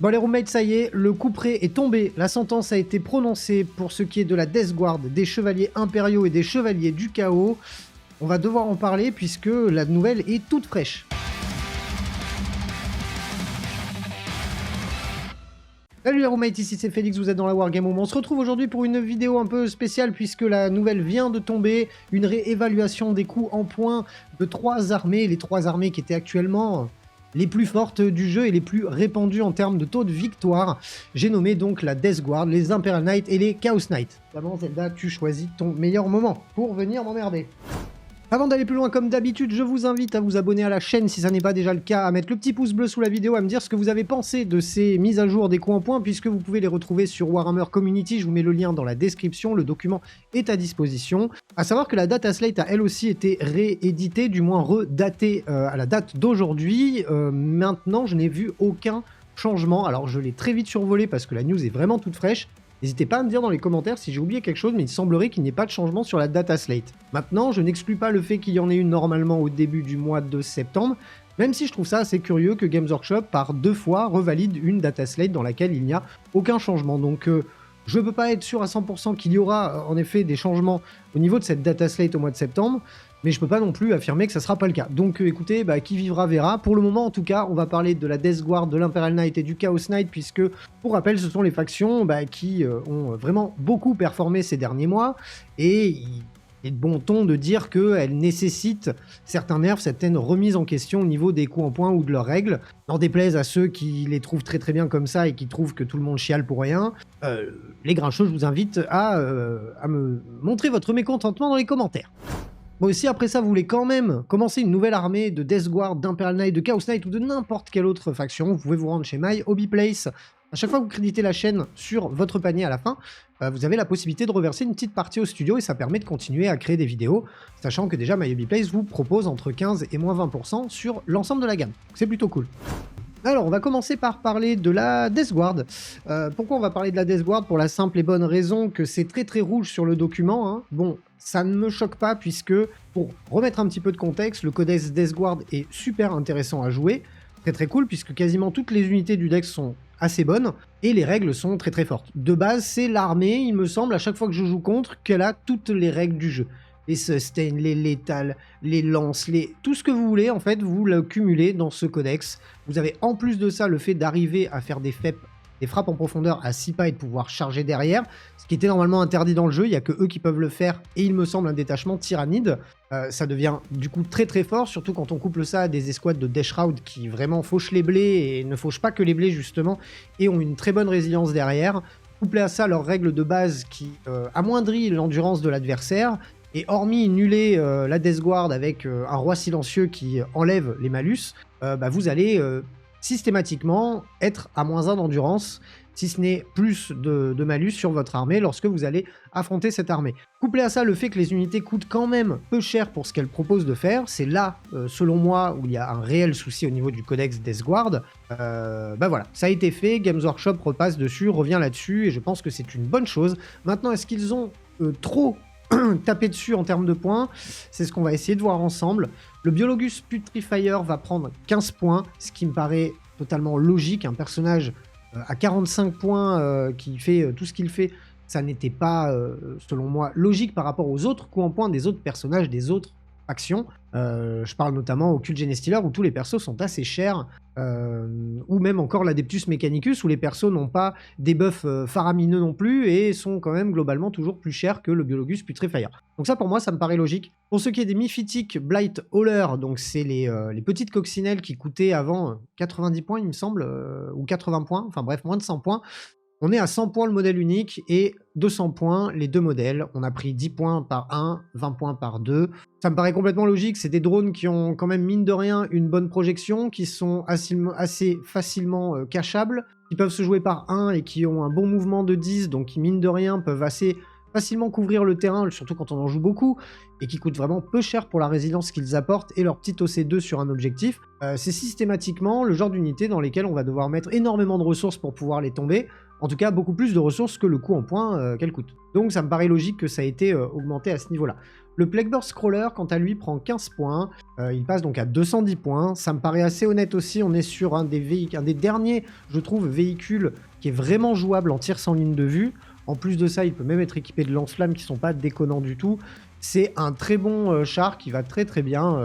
Bon les roommates, ça y est, le couperet est tombé, la sentence a été prononcée pour ce qui est de la Death Guard, des chevaliers impériaux et des chevaliers du chaos. On va devoir en parler puisque la nouvelle est toute fraîche. Salut les roommates, ici c'est Félix, vous êtes dans la Wargame Room. On se retrouve aujourd'hui pour une vidéo un peu spéciale puisque la nouvelle vient de tomber, une réévaluation des coups en points de 3 armées, les 3 armées qui étaient actuellement les plus fortes du jeu et les plus répandues en termes de taux de victoire. J'ai nommé donc la Death Guard, les Imperial Knights et les Chaos Knights. Évidemment Zelda, tu choisis ton meilleur moment pour venir m'emmerder. Avant d'aller plus loin, comme d'habitude, je vous invite à vous abonner à la chaîne si ça n'est pas déjà le cas, à mettre le petit pouce bleu sous la vidéo, à me dire ce que vous avez pensé de ces mises à jour des coups en points, puisque vous pouvez les retrouver sur Warhammer Community, je vous mets le lien dans la description, le document est à disposition. À savoir que la data slate a elle aussi été rééditée, du moins redatée à la date d'aujourd'hui. Maintenant, je n'ai vu aucun changement, alors je l'ai très vite survolé parce que la news est vraiment toute fraîche. N'hésitez pas à me dire dans les commentaires si j'ai oublié quelque chose, mais il semblerait qu'il n'y ait pas de changement sur la data slate. Maintenant, je n'exclus pas le fait qu'il y en ait une normalement au début du mois de septembre, même si je trouve ça assez curieux que Games Workshop, par 2 fois, revalide une data slate dans laquelle il n'y a aucun changement. Donc, je ne peux pas être sûr à 100% qu'il y aura en effet des changements au niveau de cette data slate au mois de septembre, mais je peux pas non plus affirmer que ça sera pas le cas. Donc écoutez, qui vivra verra. Pour le moment en tout cas, on va parler de la Death Guard, de l'Imperial Knight et du Chaos Knight, puisque pour rappel, ce sont les factions qui ont vraiment beaucoup performé ces derniers mois, et il est de bon ton de dire qu'elles nécessitent certains nerfs, certaines remises en question au niveau des coups en points ou de leurs règles. N'en déplaise à ceux qui les trouvent très très bien comme ça et qui trouvent que tout le monde chiale pour rien. Les grincheux, je vous invite à me montrer votre mécontentement dans les commentaires. Bon, si après ça vous voulez quand même commencer une nouvelle armée de Death Guard, d'Imperial Knight, de Chaos Knight ou de n'importe quelle autre faction, vous pouvez vous rendre chez My Hobby Place. À chaque fois que vous créditez la chaîne sur votre panier à la fin, vous avez la possibilité de reverser une petite partie au studio et ça permet de continuer à créer des vidéos, sachant que déjà My Hobby Place vous propose entre 15 et moins 20% sur l'ensemble de la gamme. C'est plutôt cool. Alors, on va commencer par parler de la Death Guard. Pourquoi on va parler de la Death Guard? Pour la simple et bonne raison que c'est très très rouge sur le document. Hein. Bon, ça ne me choque pas puisque, pour remettre un petit peu de contexte, le codex Death Guard est super intéressant à jouer. Très très cool puisque quasiment toutes les unités du deck sont assez bonnes et les règles sont très très fortes. De base, c'est l'armée, il me semble, à chaque fois que je joue contre, qu'elle a toutes les règles du jeu. Les sustains, les létales, les lances, tout ce que vous voulez, en fait, vous le cumulez dans ce codex. Vous avez en plus de ça le fait d'arriver à faire des frappes en profondeur à 6 pas et de pouvoir charger derrière, ce qui était normalement interdit dans le jeu, il n'y a que eux qui peuvent le faire, et il me semble un détachement tyrannide. Ça devient du coup très très fort, surtout quand on couple ça à des escouades de Death Shroud qui vraiment fauchent les blés, et ne fauchent pas que les blés justement, et ont une très bonne résilience derrière. Couplé à ça leurs règles de base qui amoindrit l'endurance de l'adversaire, et hormis nuller la Death Guard avec un roi silencieux qui enlève les malus, vous allez systématiquement être à -1 d'endurance, si ce n'est plus de malus sur votre armée lorsque vous allez affronter cette armée. Couplé à ça, le fait que les unités coûtent quand même peu cher pour ce qu'elles proposent de faire, c'est là, selon moi, où il y a un réel souci au niveau du codex Death Guard. Voilà, ça a été fait, Games Workshop repasse dessus, revient là-dessus, et je pense que c'est une bonne chose. Maintenant, est-ce qu'ils ont trop taper dessus en termes de points? C'est ce qu'on va essayer de voir ensemble. Le Biologus Putrifier va prendre 15 points, ce qui me paraît totalement logique. Un personnage à 45 points qui fait tout ce qu'il fait, ça n'était pas, selon moi, logique par rapport aux autres coups en points des autres personnages, des autres factions. Je parle notamment au Cult Genestealer où tous les persos sont assez chers, ou même encore l'Adeptus Mechanicus où les persos n'ont pas des buffs faramineux non plus et sont quand même globalement toujours plus chers que le Biologus Putrifier. Donc ça pour moi ça me paraît logique. Pour ce qui est des Myphitic Blight Hauler, donc c'est les petites coccinelles qui coûtaient avant 90 points il me semble, ou 80 points, enfin bref moins de 100 points. On est à 100 points le modèle unique et 200 points les 2 modèles. On a pris 10 points par 1, 20 points par 2. Ça me paraît complètement logique. C'est des drones qui ont quand même, mine de rien, une bonne projection, qui sont assez facilement cachables, qui peuvent se jouer par 1 et qui ont un bon mouvement de 10, donc qui, mine de rien, peuvent assez facilement couvrir le terrain, surtout quand on en joue beaucoup, et qui coûtent vraiment peu cher pour la résilience qu'ils apportent et leur petit OC2 sur un objectif. C'est systématiquement le genre d'unité dans lesquelles on va devoir mettre énormément de ressources pour pouvoir les tomber, en tout cas beaucoup plus de ressources que le coût en points qu'elles coûtent. Donc ça me paraît logique que ça ait été augmenté à ce niveau-là. Le Plagueburst Scroller, quant à lui, prend 15 points, il passe donc à 210 points, ça me paraît assez honnête aussi, on est sur un des derniers, je trouve, véhicules qui est vraiment jouable en tir sans ligne de vue. En plus de ça, il peut même être équipé de lance-flammes qui sont pas déconnants du tout. C'est un très bon char qui va très très bien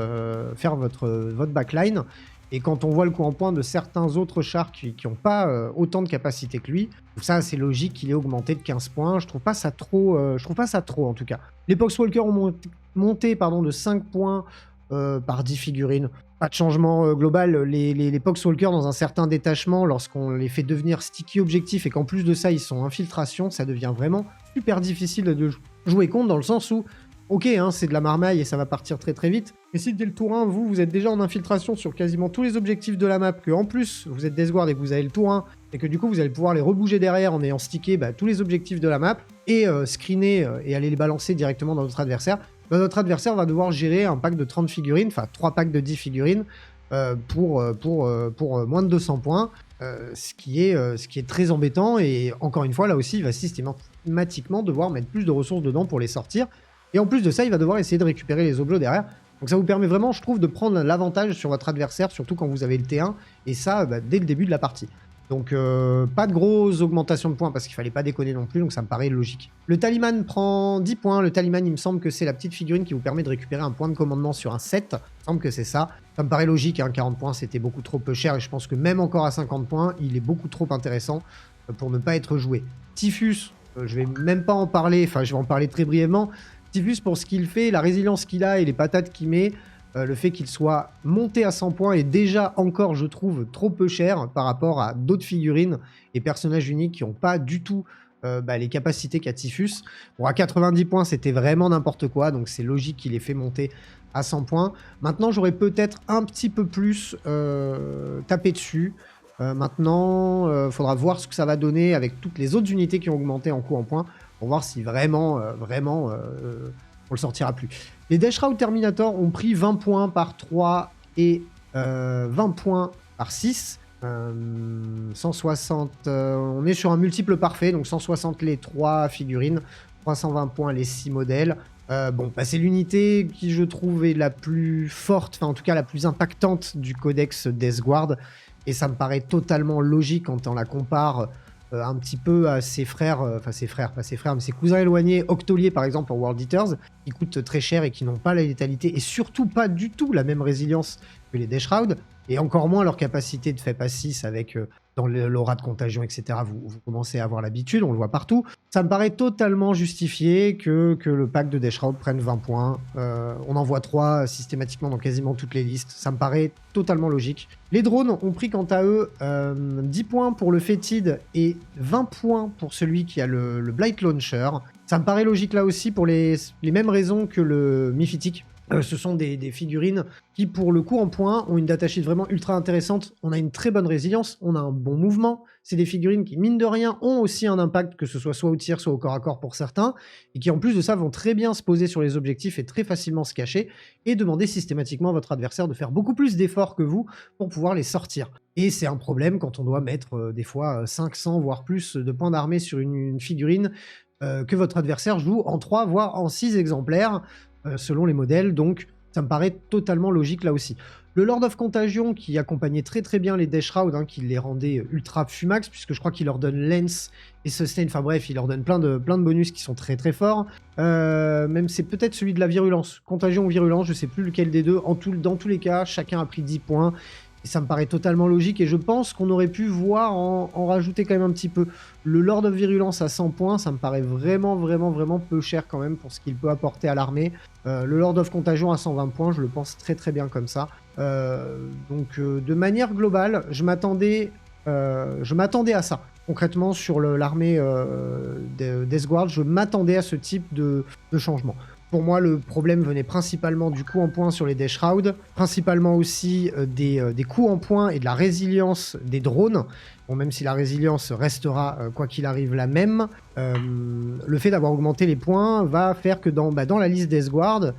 faire votre backline. Et quand on voit le coup en point de certains autres chars qui n'ont pas autant de capacité que lui, ça c'est logique qu'il ait augmenté de 15 points. Je trouve pas ça trop, en tout cas. Les Poxwalkers ont monté de 5 points par 10 figurines. Pas de changement global. Les Poxwalkers dans un certain détachement, lorsqu'on les fait devenir sticky objectifs et qu'en plus de ça ils sont infiltration, ça devient vraiment super difficile de jouer contre, dans le sens où ok, hein, c'est de la marmaille et ça va partir très très vite. Mais si dès le tour 1, vous êtes déjà en infiltration sur quasiment tous les objectifs de la map, que en plus vous êtes Deathguard et que vous avez le tour 1, et que du coup vous allez pouvoir les rebouger derrière en ayant stické tous les objectifs de la map, et screener et aller les balancer directement dans votre adversaire, notre adversaire va devoir gérer un pack de 30 figurines, enfin 3 packs de 10 figurines, pour moins de 200 points, ce qui est très embêtant, et encore une fois, là aussi, il va systématiquement devoir mettre plus de ressources dedans pour les sortir. Et en plus de ça, il va devoir essayer de récupérer les objets derrière. Donc ça vous permet vraiment, je trouve, de prendre l'avantage sur votre adversaire, surtout quand vous avez le T1, et ça, dès le début de la partie. Donc pas de grosse augmentation de points, parce qu'il fallait pas déconner non plus, donc ça me paraît logique. Le Taliman prend 10 points. Le Taliman, il me semble que c'est la petite figurine qui vous permet de récupérer un point de commandement sur un set. Il me semble que c'est ça. Ça me paraît logique, hein, 40 points, c'était beaucoup trop peu cher, et je pense que même encore à 50 points, il est beaucoup trop intéressant pour ne pas être joué. Typhus, je vais même pas en parler, enfin je vais en parler très brièvement. Typhus, pour ce qu'il fait, la résilience qu'il a et les patates qu'il met, le fait qu'il soit monté à 100 points est déjà encore, je trouve, trop peu cher par rapport à d'autres figurines et personnages uniques qui n'ont pas du tout les capacités qu'a Typhus. Bon, à 90 points, c'était vraiment n'importe quoi, donc c'est logique qu'il ait fait monter à 100 points. Maintenant, j'aurais peut-être un petit peu plus tapé dessus. Maintenant, faudra voir ce que ça va donner avec toutes les autres unités qui ont augmenté en coût en points, pour voir si vraiment, on le sortira plus. Les Deathshroud Terminator ont pris 20 points par 3 et 20 points par 6. 160, on est sur un multiple parfait, donc 160 les 3 figurines, 320 points les 6 modèles. C'est l'unité qui, je trouve, est la plus forte, enfin en tout cas la plus impactante du codex Deathguard, et ça me paraît totalement logique quand on la compare un petit peu à ses frères, pas ses frères, mais ses cousins éloignés, Octolier par exemple en World Eaters, qui coûtent très cher et qui n'ont pas la létalité, et surtout pas du tout la même résilience que les Deathshroud, et encore moins leur capacité de fait pas 6 avec dans l'aura de contagion, etc. Vous commencez à avoir l'habitude, on le voit partout. Ça me paraît totalement justifié que le pack de Deathshroud prenne 20 points. On en voit 3 systématiquement dans quasiment toutes les listes. Ça me paraît totalement logique. Les drones ont pris quant à eux 10 points pour le Fétide et 20 points pour celui qui a le Blight Launcher. Ça me paraît logique là aussi pour les mêmes raisons que le Miphitic. Ce sont des figurines qui, pour le coup en points, ont une datasheet vraiment ultra intéressante. On a une très bonne résilience, on a un bon mouvement. C'est des figurines qui, mine de rien, ont aussi un impact, que ce soit au tir, soit au corps à corps pour certains, et qui, en plus de ça, vont très bien se poser sur les objectifs et très facilement se cacher, et demander systématiquement à votre adversaire de faire beaucoup plus d'efforts que vous pour pouvoir les sortir. Et c'est un problème quand on doit mettre des fois 500, voire plus de points d'armée sur une figurine que votre adversaire joue en 3, voire en 6 exemplaires, selon les modèles, donc ça me paraît totalement logique là aussi. Le Lord of Contagion qui accompagnait très très bien les Deathshroud, qui les rendait ultra fumax, puisque je crois qu'il leur donne Lens et Sustain, enfin bref, il leur donne plein de bonus qui sont très très forts. Même c'est peut-être celui de la virulence, Contagion ou virulence, je sais plus lequel des deux, dans tous les cas, chacun a pris 10 points. Et ça me paraît totalement logique, et je pense qu'on aurait pu voir en rajouter quand même un petit peu. Le Lord of Virulence à 100 points, ça me paraît vraiment peu cher quand même pour ce qu'il peut apporter à l'armée. Le Lord of Contagion à 120 points, je le pense très très bien comme ça. Donc de manière globale, je m'attendais à ça. Concrètement, sur l'armée Deathguard, je m'attendais à ce type de changement. Pour moi, le problème venait principalement du coup en point sur les Death Shroud, principalement aussi des coups en point et de la résilience des drones. Bon, même si la résilience restera, quoi qu'il arrive, la même, le fait d'avoir augmenté les points va faire que dans la liste Deathguard,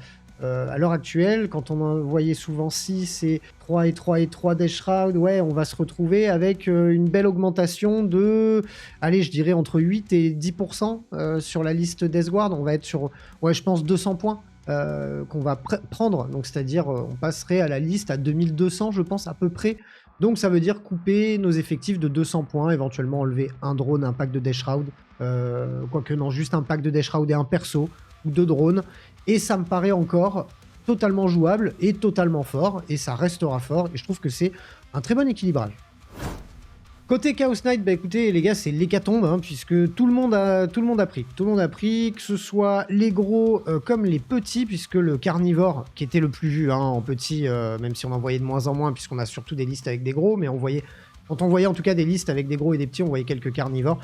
à l'heure actuelle, quand on en voyait souvent 6 et 3 et 3 et 3 Death Shroud, ouais, on va se retrouver avec une belle augmentation de, allez, je dirais entre 8 et 10% sur la liste Deathguard. On va être sur, ouais, je pense 200 points qu'on va prendre. Donc, c'est-à-dire, on passerait à la liste à 2200, je pense, à peu près. Donc, ça veut dire couper nos effectifs de 200 points, éventuellement enlever un drone, un pack de Death Shroud. Quoique, non, juste un pack de Death Shroud et un perso, ou 2 drones. Et ça me paraît encore totalement jouable et totalement fort, et ça restera fort, et je trouve que c'est un très bon équilibrage. Côté Chaos Knight, bah écoutez les gars, c'est l'hécatombe, hein, puisque tout le monde a pris. Tout le monde a pris, que ce soit les gros comme les petits, puisque le carnivore, qui était le plus vu hein, en petit, même si on en voyait de moins en moins, puisqu'on a surtout des listes avec des gros, mais quand on voyait en tout cas des listes avec des gros et des petits, on voyait quelques carnivores.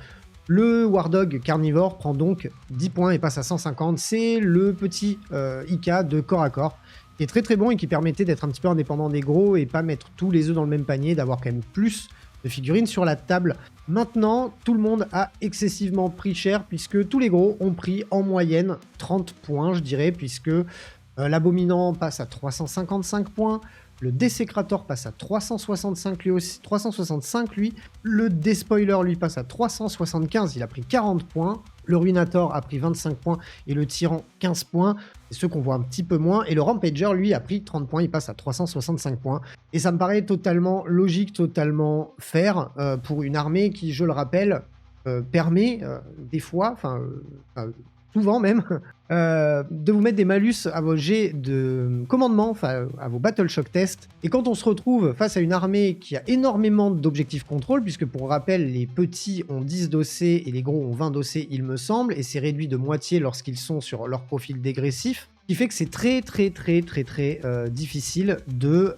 Le War Dog carnivore prend donc 10 points et passe à 150. C'est le petit IK de corps à corps, qui est très très bon et qui permettait d'être un petit peu indépendant des gros et pas mettre tous les œufs dans le même panier, d'avoir quand même plus de figurines sur la table. Maintenant, tout le monde a excessivement pris cher, puisque tous les gros ont pris en moyenne 30 points, je dirais, puisque l'abominant passe à 355 points, le Desecrator passe à 365 lui aussi, 365 lui. Le Despoiler lui passe à 375, il a pris 40 points. Le Ruinator a pris 25 points et le Tyran 15 points. C'est ceux qu'on voit un petit peu moins. Et le Rampager lui a pris 30 points, il passe à 365 points. Et ça me paraît totalement logique, totalement fair pour une armée qui, je le rappelle, permet des fois, souvent même, de vous mettre des malus à vos jets de commandement, enfin à vos Battle Shock tests. Et quand on se retrouve face à une armée qui a énormément d'objectifs contrôle, puisque pour rappel, les petits ont 10 dossés et les gros ont 20 dossés, il me semble, et c'est réduit de moitié lorsqu'ils sont sur leur profil dégressif, ce qui fait que c'est très difficile de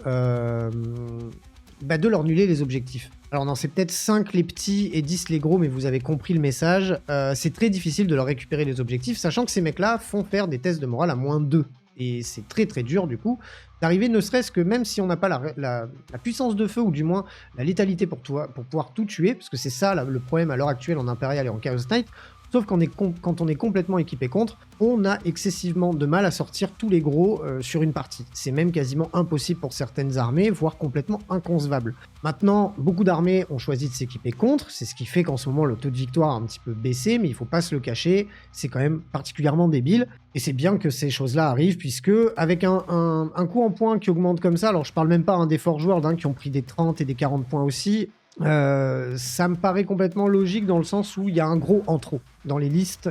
leur annuler les objectifs. Alors non, c'est peut-être 5 les petits et 10 les gros, mais vous avez compris le message. C'est très difficile de leur récupérer les objectifs, sachant que ces mecs-là font faire des tests de morale à -2. Et c'est très dur, du coup, d'arriver ne serait-ce que, même si on n'a pas la puissance de feu, ou du moins la létalité pour pouvoir tout tuer, parce que c'est ça le problème à l'heure actuelle en Impérial et en Chaos Knight, sauf quand on est complètement équipé contre, on a excessivement de mal à sortir tous les gros sur une partie. C'est même quasiment impossible pour certaines armées, voire complètement inconcevable. Maintenant, beaucoup d'armées ont choisi de s'équiper contre, c'est ce qui fait qu'en ce moment le taux de victoire a un petit peu baissé, mais il faut pas se le cacher, c'est quand même particulièrement débile, et c'est bien que ces choses-là arrivent, puisque avec un coup en points qui augmente comme ça, alors je parle même pas des Forge World qui ont pris des 30 et des 40 points aussi, ça me paraît complètement logique dans le sens où il y a un gros en trop. Dans les listes,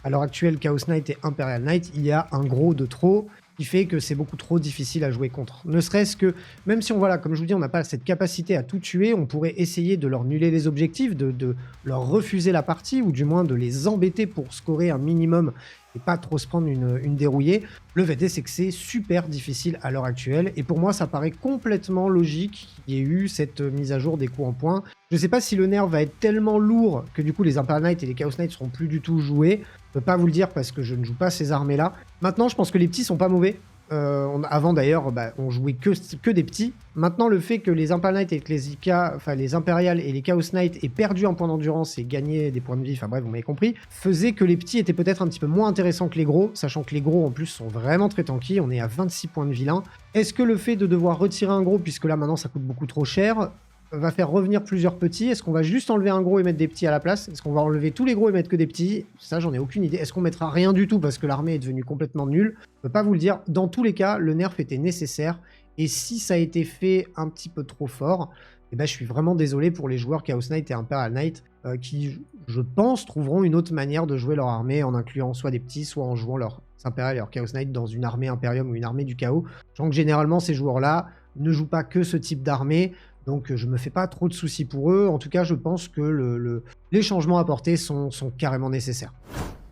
à l'heure actuelle, Chaos Knight et Imperial Knight, il y a un gros de trop qui fait que c'est beaucoup trop difficile à jouer contre. Ne serait-ce que, même si comme je vous dis, on n'a pas cette capacité à tout tuer, on pourrait essayer de leur nuller les objectifs, de leur refuser la partie, ou du moins de les embêter pour scorer un minimum et pas trop se prendre une dérouillée. Le fait est, c'est que c'est super difficile à l'heure actuelle, et pour moi, ça paraît complètement logique qu'il y ait eu cette mise à jour des coups en points. Je sais pas si le nerf va être tellement lourd que du coup les Imperial Knight et les Chaos Knight seront plus du tout joués. Je peux pas vous le dire parce que je ne joue pas ces armées-là. Maintenant, je pense que les petits sont pas mauvais. Avant d'ailleurs, on jouait que des petits. Maintenant, le fait que les Imperial Knight et que les Imperial et les Chaos Knight aient perdu un point d'endurance et gagné des points de vie, enfin bref, vous m'avez compris, faisait que les petits étaient peut-être un petit peu moins intéressants que les gros, sachant que les gros en plus sont vraiment très tanky. On est à 26 points de vilain. Est-ce que le fait de devoir retirer un gros, puisque là maintenant ça coûte beaucoup trop cher, va faire revenir plusieurs petits? Est-ce qu'on va juste enlever un gros et mettre des petits à la place? Est-ce qu'on va enlever tous les gros et mettre que des petits? Ça, j'en ai aucune idée. Est-ce qu'on mettra rien du tout parce que l'armée est devenue complètement nulle? Je peux pas vous le dire. Dans tous les cas, le nerf était nécessaire. Et si ça a été fait un petit peu trop fort, je suis vraiment désolé pour les joueurs Chaos Knight et Imperial Knight qui, je pense, trouveront une autre manière de jouer leur armée en incluant soit des petits, soit en jouant leurs Imperial et leurs Chaos Knight dans une armée Imperium ou une armée du chaos. Donc généralement, ces joueurs-là ne jouent pas que ce type d'armée. Donc je me fais pas trop de soucis pour eux. En tout cas, je pense que les changements apportés sont carrément nécessaires.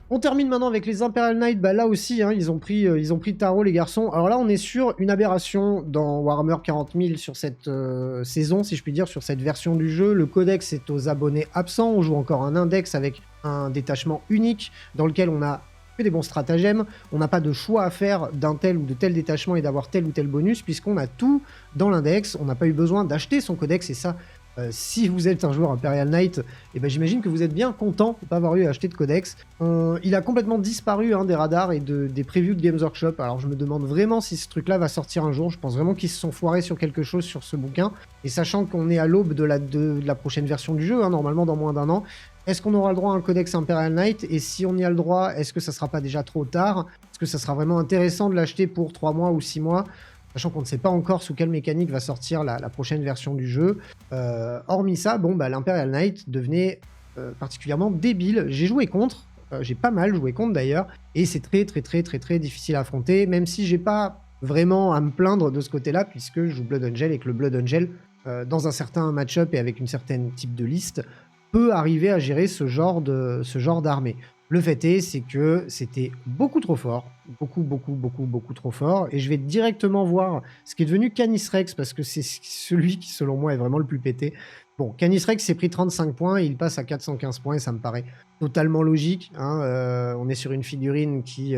On termine maintenant avec les Imperial Knight. Là aussi, ils ont pris tarot, les garçons. Alors là, on est sur une aberration dans Warhammer 40 000 sur cette saison, si je puis dire, sur cette version du jeu. Le codex est aux abonnés absents. On joue encore un index avec un détachement unique dans lequel on a que des bons stratagèmes, on n'a pas de choix à faire d'un tel ou de tel détachement et d'avoir tel ou tel bonus, puisqu'on a tout dans l'index, on n'a pas eu besoin d'acheter son codex, et ça, si vous êtes un joueur Imperial Knight, eh ben, j'imagine que vous êtes bien content de ne pas avoir eu à acheter de codex. Il a complètement disparu hein, des radars et des previews de Games Workshop, alors je me demande vraiment si ce truc-là va sortir un jour, je pense vraiment qu'ils se sont foirés sur quelque chose sur ce bouquin, et sachant qu'on est à l'aube de la prochaine version du jeu, hein, normalement dans moins d'un an, est-ce qu'on aura le droit à un codex Imperial Knight? Et si on y a le droit, est-ce que ça sera pas déjà trop tard? Est-ce que ça sera vraiment intéressant de l'acheter pour 3 mois ou 6 mois? Sachant qu'on ne sait pas encore sous quelle mécanique va sortir la prochaine version du jeu. Hormis ça, bon, bah, l'Imperial Knight devenait particulièrement débile. J'ai joué contre, j'ai pas mal joué contre d'ailleurs, et c'est très difficile à affronter, même si j'ai pas vraiment à me plaindre de ce côté-là, puisque je joue Blood Angel et que le Blood Angel, dans un certain match-up et avec une certaine type de liste, peut arriver à gérer ce genre d'armée. Le fait est, c'est que c'était beaucoup trop fort, beaucoup trop fort, et je vais directement voir ce qui est devenu Canis Rex, parce que c'est celui qui, selon moi, est vraiment le plus pété. Bon, Canis Rex s'est pris 35 points, et il passe à 415 points, et ça me paraît totalement logique. Hein. On est sur une figurine qui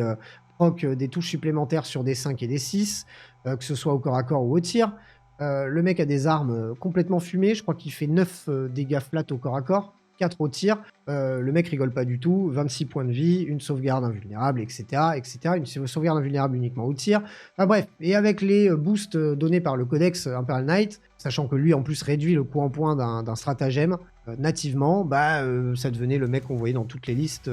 proc des touches supplémentaires sur des 5 et des 6, que ce soit au corps à corps ou au tir. Le mec a des armes complètement fumées, je crois qu'il fait 9 dégâts flat au corps à corps, 4 au tir, le mec rigole pas du tout, 26 points de vie, une sauvegarde invulnérable, etc., une sauvegarde invulnérable uniquement au tir, enfin bref, et avec les boosts donnés par le codex Imperial Knight, sachant que lui en plus réduit le coût en points d'un stratagème, nativement, bah ça devenait le mec qu'on voyait dans toutes les listes.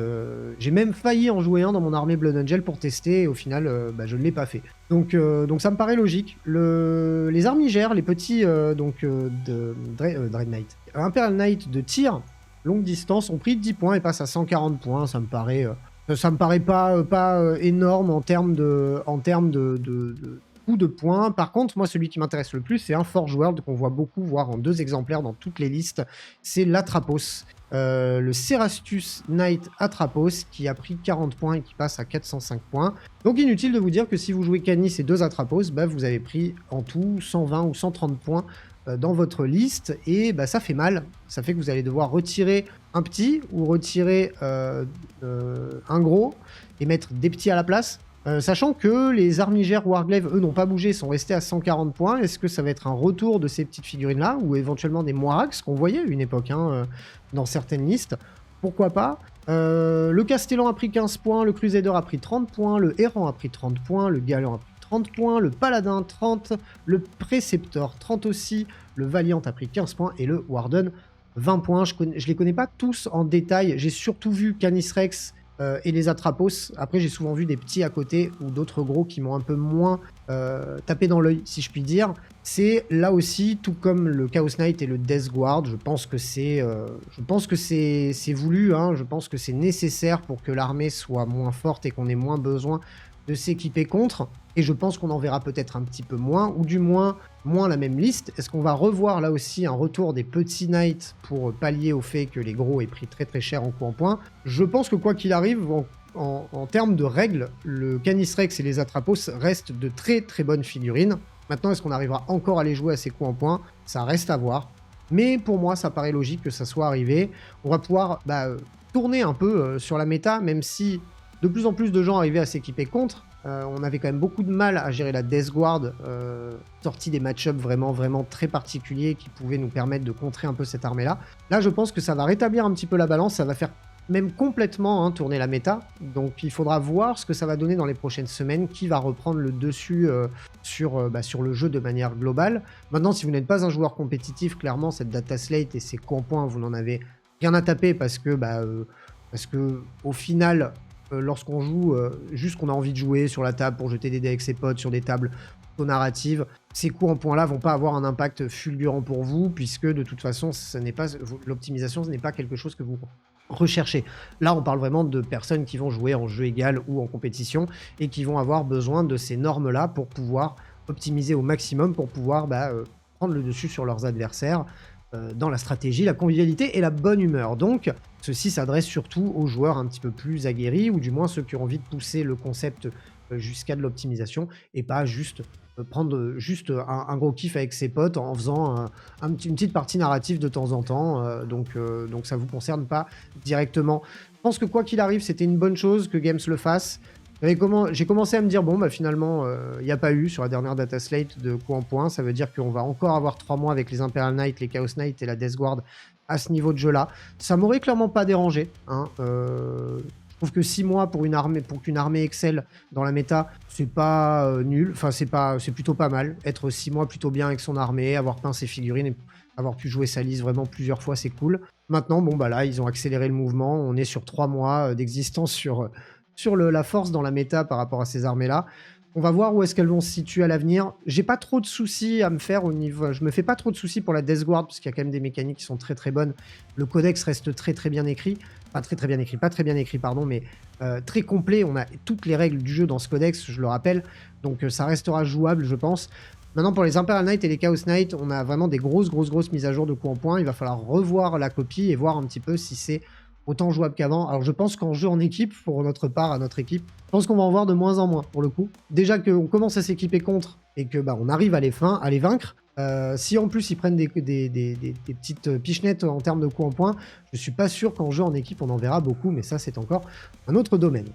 J'ai même failli en jouer un dans mon armée Blood Angel pour tester, et au final, bah, je ne l'ai pas fait. Donc ça me paraît logique. Les armigères, les petits Dread Knight, Imperial Knight de tir, longue distance, ont pris 10 points et passent à 140 points. Ça me paraît pas énorme en termes de coût de points. Par contre, moi, celui qui m'intéresse le plus, c'est un Forge World qu'on voit beaucoup, voire en 2 exemplaires dans toutes les listes. C'est l'Atrapos. Le Cerastus Knight Atrapos qui a pris 40 points et qui passe à 405 points. Donc inutile de vous dire que si vous jouez Canis et 2 Atrapos, bah, vous avez pris en tout 120 ou 130 points dans votre liste, et bah, ça fait mal. Ça fait que vous allez devoir retirer un petit ou retirer un gros et mettre des petits à la place. Sachant que les armigères Warglaive, eux, n'ont pas bougé, sont restés à 140 points. Est-ce que ça va être un retour de ces petites figurines-là, ou éventuellement des Moirax qu'on voyait à une époque hein, dans certaines listes? Pourquoi pas. Le Castellan a pris 15 points, le Crusader a pris 30 points, le Errant a pris 30 points, le Galant a pris 30 points, le Paladin 30, le Préceptor 30 aussi, le Valiant a pris 15 points, et le Warden 20 points. Je les connais pas tous en détail, j'ai surtout vu Canis Rex et les Atrapos. Après, j'ai souvent vu des petits à côté ou d'autres gros qui m'ont un peu moins tapé dans l'œil, si je puis dire. C'est là aussi, tout comme le Chaos Knight et le Death Guard, je pense que c'est voulu, hein, je pense que c'est nécessaire pour que l'armée soit moins forte et qu'on ait moins besoin de s'équiper contre. Et je pense qu'on en verra peut-être un petit peu moins, ou du moins la même liste. Est-ce qu'on va revoir là aussi un retour des petits knights pour pallier au fait que les gros aient pris très cher en coup en point? Je pense que quoi qu'il arrive, en termes de règles, le Canis Rex et les Atrapos restent de très bonnes figurines. Maintenant, est-ce qu'on arrivera encore à les jouer à ces coups en point? Ça reste à voir. Mais pour moi, ça paraît logique que ça soit arrivé. On va pouvoir tourner un peu sur la méta, même si de plus en plus de gens arrivaient à s'équiper contre. On avait quand même beaucoup de mal à gérer la Death Guard, sortie des match-ups vraiment très particuliers qui pouvaient nous permettre de contrer un peu cette armée-là. Là, je pense que ça va rétablir un petit peu la balance, ça va faire même complètement tourner la méta. Donc il faudra voir ce que ça va donner dans les prochaines semaines, qui va reprendre le dessus sur le jeu de manière globale. Maintenant, si vous n'êtes pas un joueur compétitif, clairement, cette data slate et ces coups en points, vous n'en avez rien à taper parce que au final... lorsqu'on joue, juste qu'on a envie de jouer sur la table pour jeter des dés avec ses potes sur des tables narratives, ces coups en points là vont pas avoir un impact fulgurant pour vous, puisque de toute façon l'optimisation, ce n'est pas quelque chose que vous recherchez. Là on parle vraiment de personnes qui vont jouer en jeu égal ou en compétition et qui vont avoir besoin de ces normes là pour pouvoir optimiser au maximum, pour pouvoir prendre le dessus sur leurs adversaires dans la stratégie, la convivialité et la bonne humeur. Donc ceci s'adresse surtout aux joueurs un petit peu plus aguerris, ou du moins ceux qui ont envie de pousser le concept jusqu'à de l'optimisation, et pas juste prendre juste un gros kiff avec ses potes en faisant une petite partie narrative de temps en temps. Donc ça vous concerne pas directement. Je pense que quoi qu'il arrive, c'était une bonne chose que Games le fasse. J'ai commencé à me dire, bon, bah finalement, il n'y a pas eu sur la dernière data slate de coup en point. Ça veut dire qu'on va encore avoir 3 mois avec les Imperial Knights, les Chaos Knights et la Death Guard à ce niveau de jeu-là. Ça m'aurait clairement pas dérangé. Hein. Je trouve que 6 mois pour qu'une armée excelle dans la méta, c'est pas nul. Enfin, c'est plutôt pas mal. Être 6 mois plutôt bien avec son armée, avoir peint ses figurines et avoir pu jouer sa liste vraiment plusieurs fois, c'est cool. Maintenant, bon, bah là, ils ont accéléré le mouvement. On est sur 3 mois d'existence sur la force dans la méta par rapport à ces armées-là. On va voir où est-ce qu'elles vont se situer à l'avenir. J'ai pas trop de soucis à me faire au niveau... Je me fais pas trop de soucis pour la Death Guard, parce qu'il y a quand même des mécaniques qui sont très très bonnes. Le codex reste très très bien écrit. Pas très bien écrit, pardon, mais très complet. On a toutes les règles du jeu dans ce codex, je le rappelle. Donc ça restera jouable, je pense. Maintenant, pour les Imperial Knights et les Chaos Knights, on a vraiment des grosses mises à jour de coups en point. Il va falloir revoir la copie et voir un petit peu si c'est autant jouable qu'avant. Alors je pense qu'en jeu en équipe, pour notre part, à notre équipe, je pense qu'on va en voir de moins en moins, pour le coup. Déjà qu'on commence à s'équiper contre et que on arrive à les vaincre. Si en plus ils prennent des petites pichenettes en termes de coups en point, je suis pas sûr qu'en jeu en équipe on en verra beaucoup, mais ça c'est encore un autre domaine.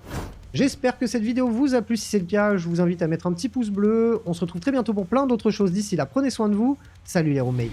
J'espère que cette vidéo vous a plu. Si c'est le cas, je vous invite à mettre un petit pouce bleu. On se retrouve très bientôt pour plein d'autres choses. D'ici là, prenez soin de vous. Salut les roommates.